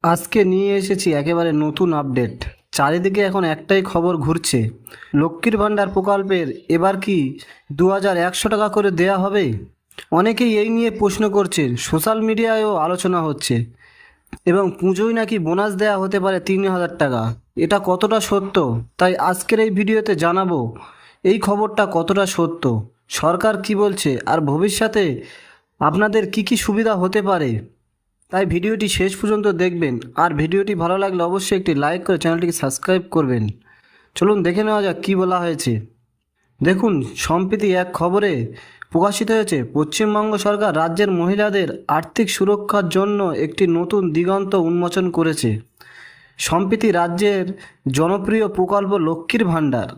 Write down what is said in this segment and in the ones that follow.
আজকে নিয়ে এসেছি একেবারে নতুন আপডেট। চারিদিকে এখন একটাই খবর ঘুরছে, লক্ষ্মীর ভাণ্ডার প্রকল্পের এবার কি 2100 টাকা করে দেয়া হবে। অনেকেই এই নিয়ে প্রশ্ন করছেন, সোশ্যাল মিডিয়ায়ও আলোচনা হচ্ছে এবং পুজোয় নাকি বোনাস দেয়া হতে পারে 3000 টাকা। এটা কতটা সত্য, তাই আজকের এই ভিডিওতে জানাবো এই খবরটা কতটা সত্য, সরকার কি বলছে, আর ভবিষ্যতে আপনাদের কি কি সুবিধা হতে পারে। তাই ভিডিওটি শেষ পর্যন্ত দেখবেন, আর ভিডিওটি ভালো লাগলে অবশ্যই একটি লাইক করে চ্যানেলটিকে সাবস্ক্রাইব করবেন। চলুন দেখে নেওয়া যাক কী বলা হয়েছে। দেখুন, সম্প্রতি এক খবরে প্রকাশিত হয়েছে, পশ্চিমবঙ্গ সরকার রাজ্যের মহিলাদের আর্থিক সুরক্ষার জন্য একটি নতুন দিগন্ত উন্মোচন করেছে। সম্প্রতি রাজ্যের জনপ্রিয় প্রকল্প লক্ষ্মীর ভাণ্ডার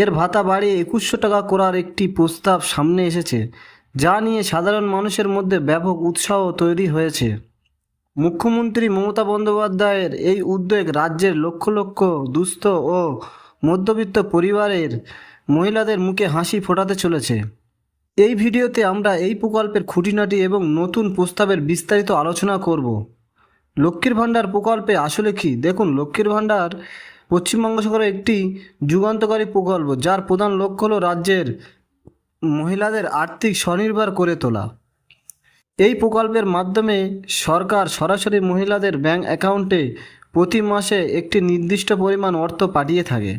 এর ভাতা বাড়িয়ে 2100 টাকা করার একটি প্রস্তাব সামনে এসেছে, যা নিয়ে সাধারণ মানুষের মধ্যে ব্যাপক উৎসাহ তৈরি হয়েছে। মুখ্যমন্ত্রী মমতা বন্দ্যোপাধ্যায়ের এই উদ্যোগ রাজ্যের লক্ষ লক্ষ দুস্থ ও মধ্যবিত্ত পরিবারের মহিলাদের মুখে হাসি ফোটাতে চলেছে। এই ভিডিওতে আমরা এই প্রকল্পের খুঁটিনাটি এবং নতুন প্রস্তাবের বিস্তারিত আলোচনা করব। লক্ষ্মীর ভাণ্ডার প্রকল্পে আসলে কি? দেখুন, লক্ষ্মীর ভাণ্ডার পশ্চিমবঙ্গ সরকারের একটি যুগান্তকারী প্রকল্প, যার প্রধান লক্ষ্য হল রাজ্যের মহিলাদের আর্থিক স্বনির্ভর করে তোলা। এই প্রকল্পের মাধ্যমে সরকার সরাসরি মহিলাদের ব্যাংক অ্যাকাউন্টে প্রতি মাসে একটি নির্দিষ্ট পরিমাণ অর্থ পাঠিয়ে থাকে।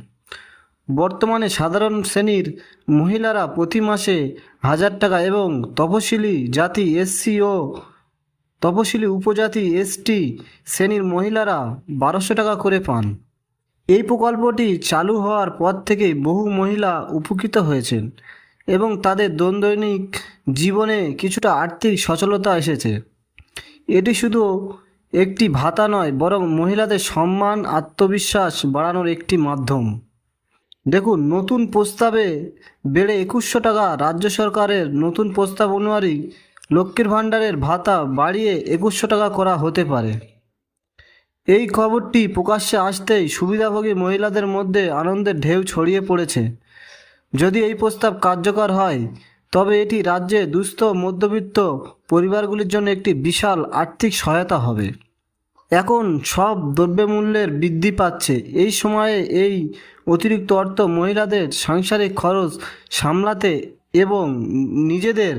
বর্তমানে সাধারণ শ্রেণীর মহিলারা প্রতি মাসে 1000 টাকা এবং তপশিলি জাতি এসসি ও তপশিলি উপজাতি এসটি শ্রেণীর মহিলারা 1200 টাকা করে পান। এই প্রকল্পটি চালু হওয়ার পর থেকেই বহু মহিলা উপকৃত হয়েছেন এবং তাদের দৈনন্দিন জীবনে কিছুটা আর্থিক সচ্ছলতা এসেছে। এটি শুধু একটি ভাতা নয়, বরং মহিলাদের সম্মান, আত্মবিশ্বাস বাড়ানোর একটি মাধ্যম। দেখুন, নতুন প্রস্তাবে বেড়ে 2100 টাকা। রাজ্য সরকারের নতুন প্রস্তাব অনুযায়ী লক্ষ্মীর ভাণ্ডারের ভাতা বাড়িয়ে 2100 টাকা করা হতে পারে। এই খবরটি প্রকাশ্যে আসতেই সুবিধাভোগী মহিলাদের মধ্যে আনন্দের ঢেউ ছড়িয়ে পড়েছে। যদি এই প্রস্তাব কার্যকর হয়, তবে এটি রাজ্যে দুস্থ মধ্যবিত্ত পরিবারগুলির জন্য একটি বিশাল আর্থিক সহায়তা হবে। এখন সব দ্রব্যমূল্যের বৃদ্ধি পাচ্ছে, এই সময়ে এই অতিরিক্ত অর্থ মহিলাদের সাংসারিক খরচ সামলাতে এবং নিজেদের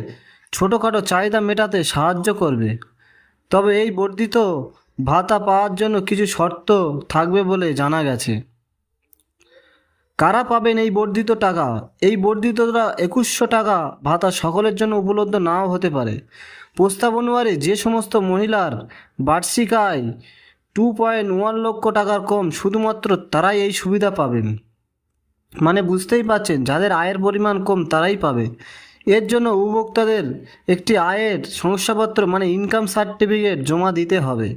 ছোটোখাটো চাহিদা মেটাতে সাহায্য করবে। তবে এই বর্ধিত ভাতা পাওয়ার জন্য কিছু শর্ত থাকবে বলে জানা গেছে। কারা পাবেন এই বর্ধিত টাকা? এই বর্ধিত 2100 টাকা ভাতা সকলের জন্য উপলব্ধ নাও হতে পারে। প্রস্তাব অনুসারে যে সমস্ত মহিলার বার্ষিক আয় 2.1 লক্ষ টাকার কম, শুধুমাত্র তারাই এই সুবিধা পাবেন। মানে বুঝতেই পারছেন, যাদের আয়ের পরিমাণ কম তারাই পাবে। এর জন্য উপভোক্তাদের একটি আয়ের শংসাপত্র মানে ইনকাম সার্টিফিকেট জমা দিতে হবে।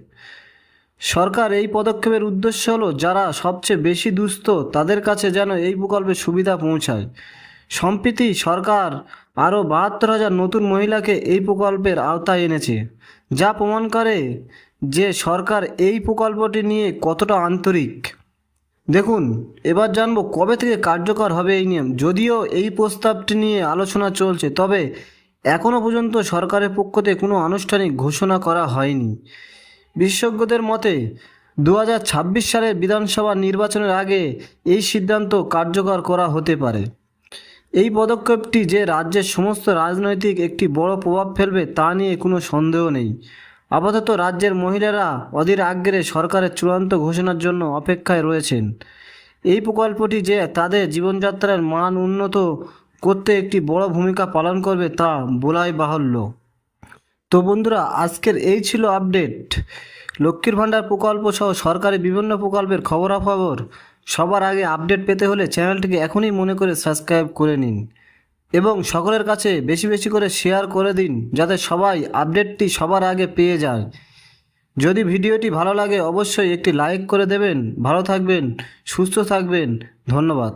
সরকার এই পদক্ষেপের উদ্দেশ্য হলো যারা সবচেয়ে বেশি দুস্থ তাদের কাছে যেন এই প্রকল্পের সুবিধা পৌঁছায়। সম্প্রতি সরকার আরও 72,000 নতুন মহিলাকে এই প্রকল্পের আওতায় এনেছে, যা প্রমাণ করে যে সরকার এই প্রকল্পটি নিয়ে কতটা আন্তরিক। দেখুন, এবার জানবো কবে থেকে কার্যকর হবে এই নিয়ম। যদিও এই প্রস্তাবটি নিয়ে আলোচনা চলছে, তবে এখনও পর্যন্ত সরকারের পক্ষ থেকে কোনো আনুষ্ঠানিক ঘোষণা করা হয়নি। বিশেষজ্ঞদের মতে 2026 সালের বিধানসভা নির্বাচনের আগে এই সিদ্ধান্ত কার্যকর করা হতে পারে। এই পদক্ষেপটি যে রাজ্যের সমস্ত রাজনৈতিক একটি বড় প্রভাব ফেলবে তা নিয়ে কোনো সন্দেহ নেই। আপাতত রাজ্যের মহিলারা অধীর আগ্রহে সরকারের চূড়ান্ত ঘোষণার জন্য অপেক্ষায় রয়েছেন। এই প্রকল্পটি যে তাদের জীবনযাত্রার মান উন্নত করতে একটি বড় ভূমিকা পালন করবে তা বলাই বাহুল্য। তো বন্ধুরা, আজকের এই ছিল আপডেট। লক্ষ্মীর ভাণ্ডার প্রকল্প সহ সরকারি বিভিন্ন প্রকল্পের খবরাখবর সবার আগে আপডেট পেতে হলে চ্যানেলটিকে এখনই মনে করে সাবস্ক্রাইব করে নিন এবং সকলের কাছে বেশি বেশি করে শেয়ার করে দিন, যাতে সবাই আপডেটটি সবার আগে পেয়ে যায়। যদি ভিডিওটি ভালো লাগে অবশ্যই একটি লাইক করে দেবেন। ভালো থাকবেন, সুস্থ থাকবেন, ধন্যবাদ।